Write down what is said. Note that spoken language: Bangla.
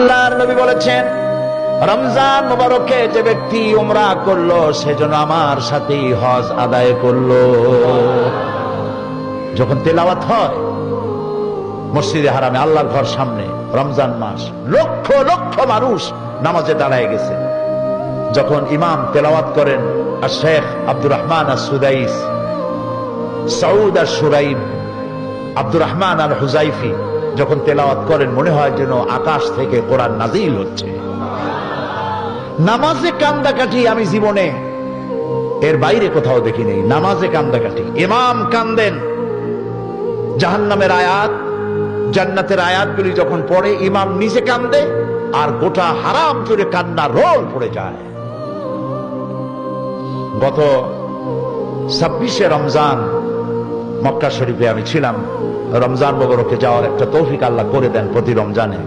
আল্লাহর নবী বলেছেন, রমজান মুবারকে যে ব্যক্তি উমরা করলো সেজন্য আমার সাথেই হজ আদায় করলো। যখন তেলাওয়াত হয় মসজিদে হারামে, আল্লাহর ঘর সামনে, রমজান মাস, লক্ষ লক্ষ মানুষ নামাজে দাঁড়ায় গেছে। যখন ইমাম তেলাওয়াত করেন, আর শেখ আব্দুর রহমান আর সুদাইস, সৌদ আর সুরাইব, আব্দুর রহমান আর হুজাইফি যখন তেলাওয়াত করেন, মনে হয় যেন আকাশ থেকে কোরআন নাজিল হচ্ছে। নামাজে কান্দাকাটি আমি জীবনে এর বাইরে কোথাও দেখি নেই। নামাজে কান্দাকাটি, ইমাম কান্দেন, জাহান্নামের আয়াত জান্নাতের আয়াতগুলি যখন পড়ে ইমাম নিজে কান্দে, আর গোটা হারাম জুড়ে কান্না রোল পড়ে যায়। গত 26শে রমজান মক্কা শরীফে আমি ছিলাম। রমজান মুবারকে যাওয়ার একটা তৌফিক আল্লাহ করে দেন প্রতি রমজানে।